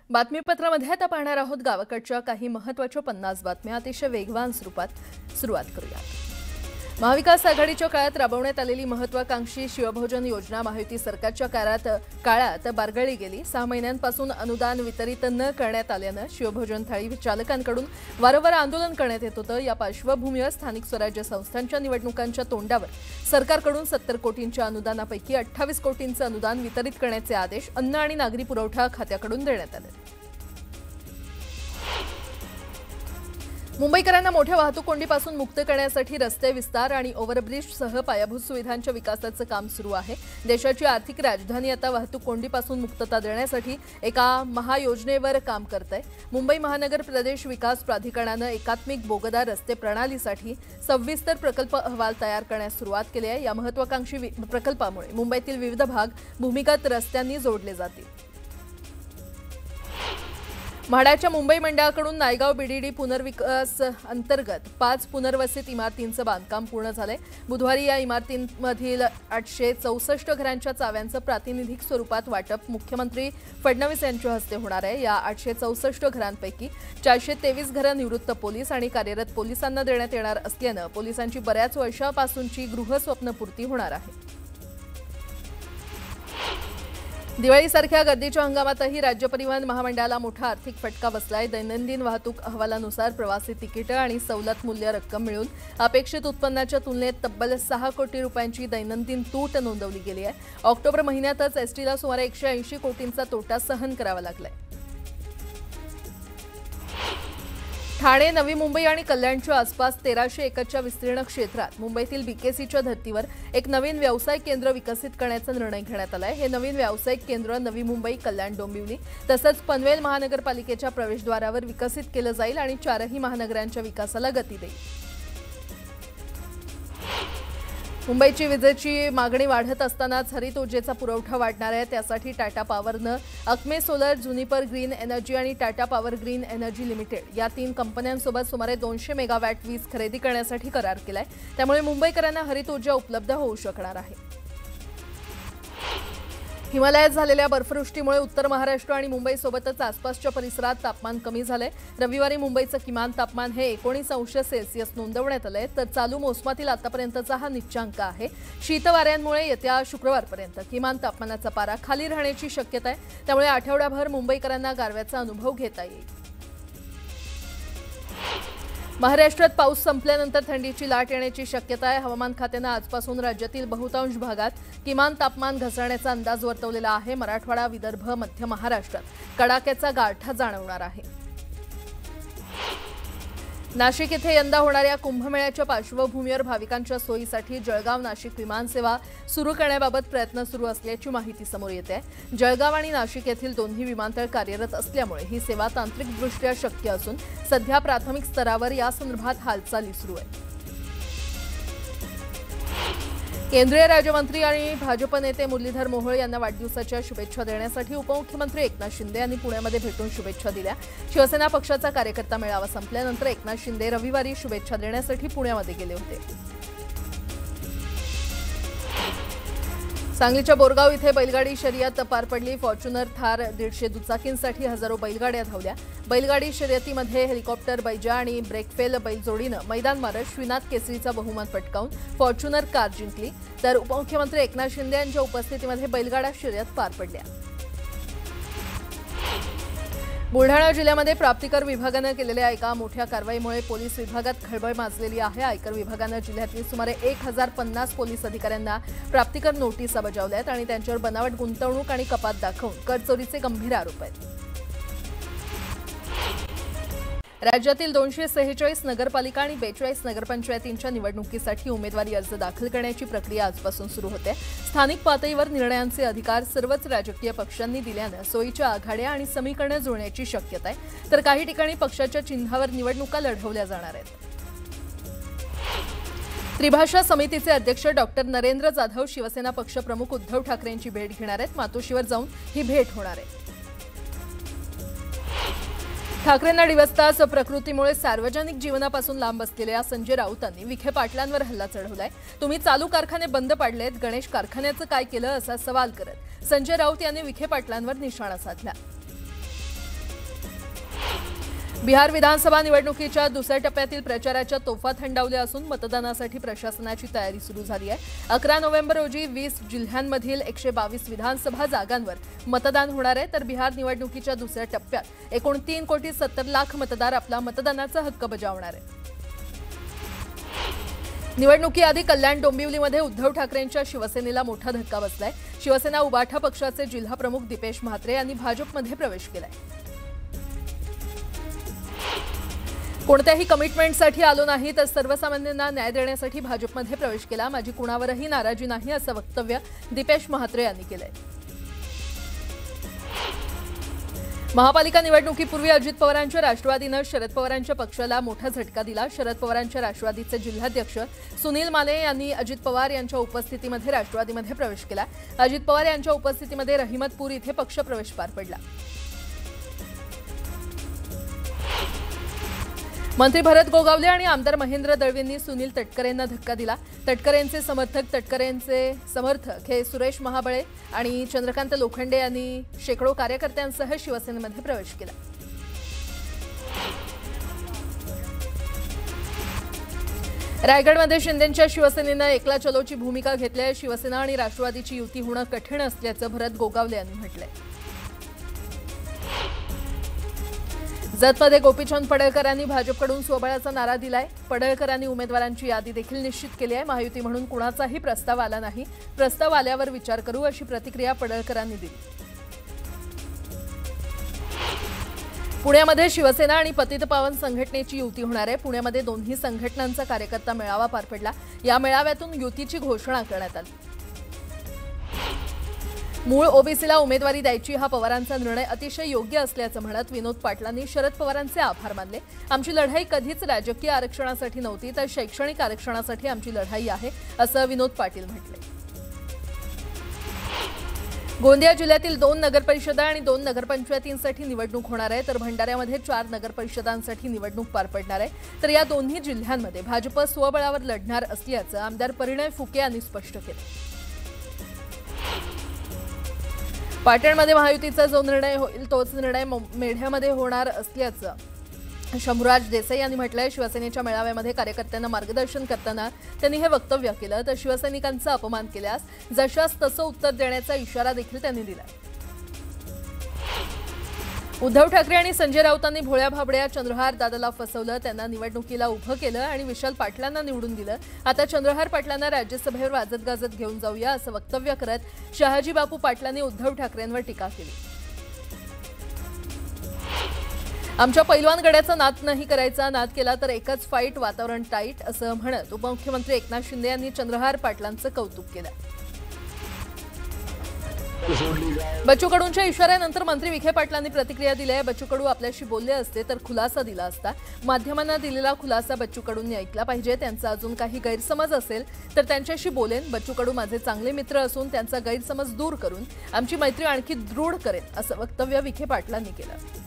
बातमीपत्रामध्ये आता पाहणार आहोत गावाकडच्या काही महत्त्वाच्या 50 बातम्या अतिशय वेगवान स्वरूपात सुरुवात करूया। महाविकास आघाडीच्या काळात राबवण्यात आलेली महत्त्वाकांक्षी शिवभोजन योजना महायुती सरकारच्या काळात बारगळली गेली। 6 महिन्यांपासून अनुदान वितरित न करण्यात आल्याने शिवभोजन थाळी चालकांकडून वारंवार आंदोलन करण्यात येत होते। या पार्श्वभूमीवर स्थानिक स्वराज्य संस्थांच्या निवडणुकांच्या तोंडावर सरकारकडून 70 कोटींच्या अनुदानापैकी 28 कोटींचे अनुदान वितरित करण्याचे आदेश अन्न आणि नागरी पुरवठा खात्याकडून देण्यात आले। मुंबईकरांना मोठ्या वाहतूक कोंडीपासून मुक्त करण्यासाठी रस्ते विस्तार आणि ओव्हरब्रिजसह पायाभूत सुविधांच्या विकासाचे काम सुरू आहे। देशाची आर्थिक राजधानी आता वाहतूक कोंडीपासून मुक्तता देण्यासाठी एका महायोजनेवर काम करते आहे। मुंबई महानगर प्रदेश विकास प्राधिकरणाने एकात्मिक बोगदा रस्ते प्रणालीसाठी सविस्तर प्रकल्प अहवाल तयार करण्यास सुरुवात केली आहे। या महत्त्वाकांक्षी प्रकल्पामुळे मुंबईतील विविध भाग भूमिगत रस्त्यांनी जोडले जातील। म्हाडाच्या मुंबई मंडळाकडून नायगाव बीडीडी पुनर्विकास अंतर्गत 5 पुनर्वसित इमारतींचे बांधकाम पूर्ण झाले। बुधवारी या इमारतींमधील 864 घरांच्या चाव्यांचे प्रातिनिधिक स्वरूपात वाटप मुख्यमंत्री फडणवीस यांच्या हस्ते होणार आहे। या 864 घरांपैकी 423 घरे निवृत्त पोलीस आणि कार्यरत पोलिसांना देण्यात येणार असल्याने पोलिसांची बऱ्याच वर्षापासूनची गृहस्वप्नपूर्ती होणार आहे। दिवाळीसारख्या गर्दीच्या हंगामातही राज्य परिवहन महामंडळाला मोठा आर्थिक फटका बसलाय। दैनंदिन वाहतूक अहवालानुसार प्रवासी तिकीट आणि सवलत मूल्य रक्कम मिळून अपेक्षित उत्पन्नाच्या तुलनेत तब्बल 6 कोटी रुपयांची दैनंदिन तूट नोंदवली गेली आहे। ऑक्टोबर महिन्यातच एसटीला सुमारे 180 कोटींचा तोटा सहन करावा लागलाय। ठाणे, नवी मुंबई आणि कल्याणच्या आसपास 1300 एकरच्या विस्तीर्ण क्षेत्रात मुंबईतील बीकेसीच्या धर्तीवर एक नवीन व्यावसायिक केंद्र विकसित करण्याचा निर्णय घेण्यात आला आहे। हे नवीन व्यावसायिक केंद्र नवी मुंबई, कल्याण, डोंबिवली तसंच पनवेल महानगरपालिकेच्या प्रवेशद्वारावर विकसित केलं जाईल आणि 4ही महानगरांच्या विकासाला गती देईल। मुंबईची विजेची मागणी वाढत असतानाच हरित ऊर्जेचा पुरवठा वाढणार आहे। त्यासाठी टाटा पॉवरने Acme solar, Juniper green energy आणि Tata power green energy limited या 3 कंपन्यांसोबत सुमारे 200 मेगावॅट वीज खरेदी करण्यासाठी करार केलाय। त्यामुळे मुंबईकरांना हरित ऊर्जा उपलब्ध होऊ शकणार आहे। हिमालयात झालेल्या बर्फवृष्टीमुळे उत्तर महाराष्ट्र आणि मुंबईसोबतच आसपासच्या परिसरात तापमान कमी झाले। रविवारी मुंबईचं किमान तापमान हे 19 अंश सेल्सिअस नोंदवण्यात आले, तर चालू मोसमातील आतापर्यंतचा हा निच्चांक आहे। शीत वाऱ्यांमुळे येत्या शुक्रवारपर्यंत किमान तापमानाचा पारा खाली राहण्याची शक्यता आहे। त्यामुळे आठवड्याभर मुंबईकरांना गारव्याचा अनुभव घेता येईल। महाराष्ट्रात पाऊस संपल्यानंतर थंडीची लाट येण्याची शक्यता आहे। हवामान खात्याने आजपासून राज्यातील बहुतांश भागात किमान तापमान घसरण्याचा अंदाज वर्तवलेला आहे। मराठवाडा, विदर्भ, मध्य महाराष्ट्रात कडाक्याचा गारठा जाणवणार आहे। नाशिक येथे यंदा होणाऱ्या कुंभमेळ्याच्या पार्श्वभूमीवर भाविकांच्या सोयीसाठी जळगाव नाशिक विमानसेवा सुरू करण्याबाबत प्रयत्न सुरू असल्याची माहिती समोर येते आहे। जळगाव आणि नाशिक येथील दोन्ही विमानतळ कार्यरत असल्यामुळे ही सेवा तांत्रिकदृष्ट्या शक्य असून सध्या प्राथमिक स्तरावर यासंदर्भात हालचाली सुरू आहेत। केंद्रीय राज्यमंत्री आणि भाजप नेते मुरलीधर मोहोळ यांना वाढदिवसाच्या शुभेच्छा देण्यासाठी उपमुख्यमंत्री एकनाथ शिंदे यांनी पुण्यामध्ये भेटून शुभेच्छा दिल्या। शिवसेना पक्षाचा कार्यकर्ता मेळावा संपल्यानंतर एकनाथ शिंदे रविवारी शुभेच्छा देण्यासाठी पुण्यामध्ये गेले होते। सांगलीच्या बोरगाव इथे बैलगाडी शर्यत पार पडली। फॉर्च्युनर, थार, 150 दुचाकींसाठी हजारो बैलगाड्या धावल्या। बैलगाडी शर्यतीमध्ये हेलिकॉप्टर, बैजा आणि ब्रेकफेल बैलजोडीनं मैदान मारत श्रीनाथ केसरीचा बहुमान पटकावून फॉर्च्युनर कार जिंकली, तर उपमुख्यमंत्री एकनाथ शिंदे यांच्या उपस्थितीमध्ये बैलगाडा शर्यत पार पडल्या। बुलढाणा जिल्ह्यामध्ये प्राप्तिकर विभागाने केलेल्या एका मोठ्या कारवाईमुळे पोलीस विभागात खळबळ माजलेली आहे। आयकर विभागाने जिल्ह्यातील सुमारे 1050 पोलीस अधिकाऱ्यांना प्राप्तिकर नोटीसा बजावल्या आहेत आणि त्यांच्यावर बनावट गुंतवणूक आणि कपात दाखवून कर चोरीचे गंभीर आरोप आहेत। राज्यातील 246 नगरपालिका आणि 42 नगरपंचायतींच्या निवडणुकीसाठी उमेदवारी अर्ज दाखल करण्याची प्रक्रिया आजपासून सुरू होते। स्थानिक पातळीवर निर्णयांचे अधिकार सर्वच राजकीय पक्षांनी दिल्याने सोयीच्या आघाड्या आणि समीकरणे जुळण्याची शक्यता आहे, तर काही ठिकाणी पक्षाच्या चिन्हावर निवडणुका लढवल्या जाणार आहेत। त्रिभाषा समितीचे अध्यक्ष डॉक्टर नरेंद्र जाधव शिवसेना पक्षप्रमुख उद्धव ठाकरेंची भेट घेणार आहेत। मातोश्रीवर जाऊन ही भेट होणार आहे। ठाकरेंना डिवचताच प्रकृतीमुळे सार्वजनिक जीवनापासून लांब असलेल्या संजय राऊतांनी विखे पाटलांवर हल्ला चढवलाय। तुम्ही चालू कारखाने बंद पाडलेत, गणेश कारखान्याचं काय केलं असा सवाल करत संजय राऊत यांनी विखे पाटलांवर निशाणा साधला। बिहार विधानसभा निवडणुकीच्या दुसऱ्या टप्प्यातील प्रचाराच्या तोफा थंडावल्या असून मतदानासाठी प्रशासनाची तयारी सुरू झाली आहे। 11 नोव्हेंबर रोजी 20 जिल्ह्यांमधील 122 विधानसभा जागांवर मतदान होणार आहे, तर बिहार निवडणुकीच्या दुसऱ्या टप्प्यात एकूण 3,70,00,000 मतदार आपला मतदानाचा हक्क बजावणार आहेत। निवडणुकीआधी कल्याण डोंबिवलीमध्ये उद्धव ठाकरेंच्या शिवसेनेला मोठा धक्का बसलाय। शिवसेना उबाठा पक्षाचे जिल्हा प्रमुख दीपेश म्हात्रे यांनी भाजपमध्ये प्रवेश केलाय। कोणत्याही कमिटमेंटसाठी आलो नाही तर सर्वसामान्यांना न्याय देण्यासाठी भाजपमध्ये प्रवेश केला। माझी कुणावरही नाराजी नाही असं वक्तव्य दीपेश म्हात्रे यांनी केलंय। महापालिका निवडणुकीपूर्वी अजित पवारांच्या राष्ट्रवादीनं शरद पवारांच्या पक्षाला मोठा झटका दिला। शरद पवारांच्या राष्ट्रवादीचे जिल्हाध्यक्ष सुनील माने यांनी अजित पवार यांच्या उपस्थितीमध्ये राष्ट्रवादीमध्ये प्रवेश केला। अजित पवार यांच्या उपस्थितीमध्ये रहिमतपूर इथे पक्षप्रवेश पार पडला। मंत्री भरत गोगावले आणि आमदार महेंद्र दळवींनी सुनील तटकरेंना धक्का दिला। तटकरेंचे समर्थक हे सुरेश महाबळे आणि चंद्रकांत लोखंडे यांनी शेकडो कार्यकर्त्यांसह शिवसेनेमध्ये प्रवेश केला। रायगडमध्ये शिंदेंच्या शिवसेनेनं एकला चलोची भूमिका घेतली आहे। शिवसेना आणि राष्ट्रवादीची युती होणं कठीण असल्याचं भरत गोगावले यांनी म्हटलंय। जतमध्ये गोपीचंद पडळकरांनी भाजपकडून स्वबळाचा नारा दिलाय। पडळकरांनी उमेदवारांची यादी देखील निश्चित केली आहे। महायुती म्हणून कुणाचाही प्रस्ताव आला नाही, प्रस्ताव आल्यावर विचार करू अशी प्रतिक्रिया पडळकरांनी दिली। पुण्यामध्ये शिवसेना आणि पतितपावन संघटनेची युती होणार आहे। पुण्यामध्ये दोन्ही संघटनांचा कार्यकर्ता मेळावा पार पडला। या मेळाव्यातून युतीची घोषणा करण्यात आली। मूळ ओबीसीला उमेदवारी द्यायची हा पवारांचा निर्णय अतिशय योग्य असल्याचं म्हणत विनोद पाटलांनी शरद पवारांचे आभार मानले। आमची लढाई कधीच राजकीय आरक्षणासाठी नव्हती तर शैक्षणिक आरक्षणासाठी आमची लढाई आहे असं विनोद पाटील म्हटले। गोंदिया जिल्ह्यातील 2 नगरपरिषदा आणि 2 नगरपंचायतींसाठी निवडणूक होणार आहे, तर भंडाऱ्यामध्ये 4 नगरपरिषदांसाठी निवडणूक पार पडणार आहे। तर या दोन्ही जिल्ह्यांमध्ये भाजप स्वबळावर लढणार असल्याचं आमदार परिणय फुके यांनी स्पष्ट केलं। पाटणमध्ये महायुतीचा जो निर्णय होईल तोच निर्णय मेढ्यामध्ये होणार असल्याचं शंभूराज देसाई यांनी म्हटलंय। शिवसेनेच्या मेळाव्यामध्ये कार्यकर्त्यांना मार्गदर्शन करताना त्यांनी हे वक्तव्य केलं, तर शिवसैनिकांचा अपमान केल्यास जशास तसं उत्तर देण्याचा इशारा देखील त्यांनी दिलाय। उद्धव ठाकरे आणि संजय राऊतांनी भोळ्या भाबड्या चंद्रहार दादाला फसवलं, त्यांना निवडणुकीला उभं केलं आणि विशाल पाटलांना निवडून दिलं। आता चंद्रहार पाटलांना राज्यसभेवर वाजत गाजत घेऊन जाऊया असं वक्तव्य करत शहाजी बापू पाटलांनी उद्धव ठाकरेंवर टीका केली। आमच्या पैलवान गड्याचा नाद नाही करायचा, नाद केला तर एकच फाईट, वातावरण टाईट असं म्हणत उपमुख्यमंत्री एकनाथ शिंदे यांनी चंद्रहार पाटलांचं कौतुक केलं। बच्चू कडूंच्या इशाऱ्यानंतर मंत्री विखे पाटलांनी प्रतिक्रिया दिली आहे। बच्चू कडू आपल्याशी बोलले असते तर खुलासा दिला असता। माध्यमांना दिलेला खुलासा बच्चू कडूंनी ऐकला पाहिजे। त्यांचा अजून काही गैरसमज असेल तर त्यांच्याशी बोलेन। बच्चू कडू माझे चांगले मित्र असून त्यांचा गैरसमज दूर करून आमची मैत्री आणखी दृढ करेन असं वक्तव्य विखे पाटलांनी केलं।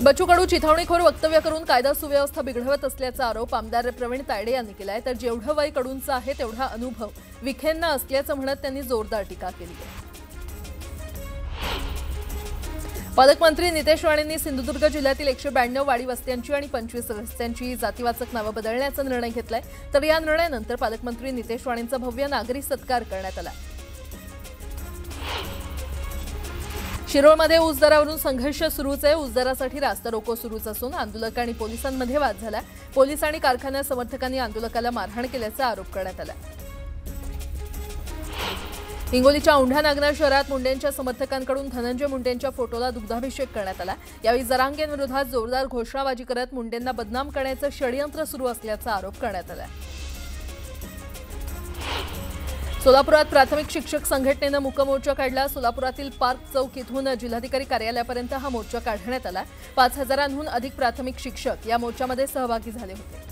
बच्चू कडू चिथावणीखोर वक्तव्य करून कायदा सुव्यवस्था बिघडवत असल्याचा आरोप आमदार प्रवीण तायडे यांनी केलाय, तर जेवढं वय कडूंचं आहे तेवढा अनुभव विखेंना असल्याचं म्हणत त्यांनी जोरदार टीका केली आहे। पालकमंत्री नितेश राणेंनी सिंधुदुर्ग जिल्ह्यातील 192 वाडी वस्त्यांची आणि 25 रस्त्यांची जातीवाचक नावं बदलण्याचा निर्णय घेतलाय, तर या निर्णयानंतर पालकमंत्री नितेश राणेंचा भव्य नागरी सत्कार करण्यात आला। शिरोळमध्ये ऊस दरावरून संघर्ष सुरूच आहे। ऊस दरासाठी रास्ता रोको सुरूच असून आंदोलक आणि पोलिसांमध्ये वाद झाला। पोलीस आणि कारखाना समर्थकांनी आंदोलकाला मारहाण केल्याचा आरोप करण्यात आला। हिंगोलीच्या औंढा नागनाथ शहरात मुंडेंच्या समर्थकांकडून धनंजय मुंडेंच्या फोटोला दुग्धाभिषेक करण्यात आला। यावेळी जरांगेंविरोधात जोरदार घोषणाबाजी करत मुंडेंना बदनाम करण्याचं षडयंत्र सुरू असल्याचा आरोप करण्यात आला। सोलापुरात प्राथमिक शिक्षक संघटनेनं मूकमोर्चा काढला। सोलापुरातील पार्क चौक इथून जिल्हाधिकारी कार्यालयापर्यंत हा मोर्चा काढण्यात आला। 5,000हून अधिक प्राथमिक शिक्षक या मोर्चामध्ये सहभागी झाले होते।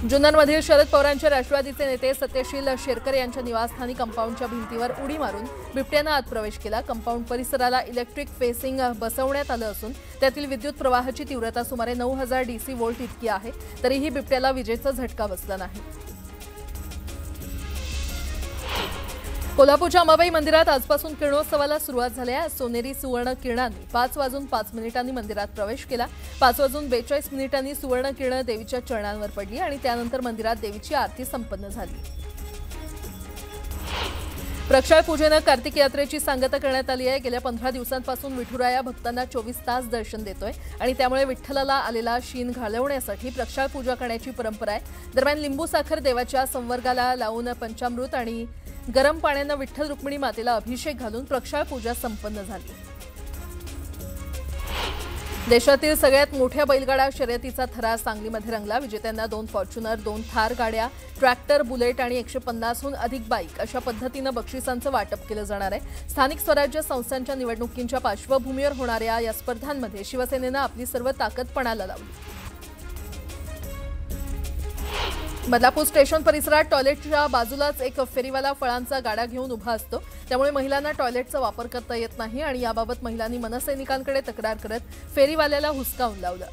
जुन्नरमधील शरद पवारांच्या राष्ट्रवादीचे नेते सत्यशील शेरकर यांच्या निवासस्थानी कंपाऊंडच्या भिंतीवर उडी मारून बिबट्यानं आत प्रवेश केला। कंपाऊंड परिसराला इलेक्ट्रिक फेसिंग बसवण्यात आलं असून त्यातील विद्युत प्रवाहाची तीव्रता सुमारे 9000 DC व्होल्ट इतकी आहे, तरीही बिबट्याला विजेचा झटका बसला नाही। कोल्हापूरच्या अंबाबाई मंदिरात आजपासून किरणोत्सवाला सुरुवात झाली आहे। सोनेरी सुवर्ण किरणांनी 5:05 मंदिरात प्रवेश केला। 5:42 सुवर्ण किरण देवीच्या चरणांवर पडली आणि त्यानंतर मंदिरात देवीची आरती संपन्न झाली। प्रक्षाळ पूजेनं कार्तिक यात्रेची सांगता करण्यात आली आहे। गेल्या 15 दिवसांपासून विठुराया भक्तांना 24 तास दर्शन देतोय आणि त्यामुळे विठ्ठलाला आलेला शीन घालवण्यासाठी प्रक्षाळ पूजा करण्याची परंपरा आहे। दरम्यान लिंबू साखर देवाच्या संवर्गाला लावून पंचामृत आणि गरम पाण्यानं विठ्ठल रुक्मिणी मातेला अभिषेक घालून प्रक्षाळ पूजा संपन्न झाली। देशातील सगळ्यात मोठ्या बैलगाडा शर्यतीचा थरार सांगलीमध्ये रंगला। विजेत्यांना 2 फॉर्च्युनर, 2 थार गाड्या, ट्रॅक्टर, बुलेट आणि 150हून अधिक बाईक अशा पद्धतीनं बक्षिसांचं वाटप केलं जाणार आहे। स्थानिक स्वराज्य संस्थांच्या निवडणुकींच्या पार्श्वभूमीवर होणाऱ्या या स्पर्धांमध्ये शिवसेनेनं आपली सर्व ताकद पणाला लावली। बदलापूर स्टेशन परिसरात टॉयलेटच्या बाजूलाच एक फेरीवाला फळांचा गाडा घेऊन उभा असतो, त्यामुळे महिलांना टॉयलेटचा वापर करता येत नाही आणि याबाबत महिलांनी मनसैनिकांकडे तक्रार करत फेरीवाल्याला हुसकावून लावलं।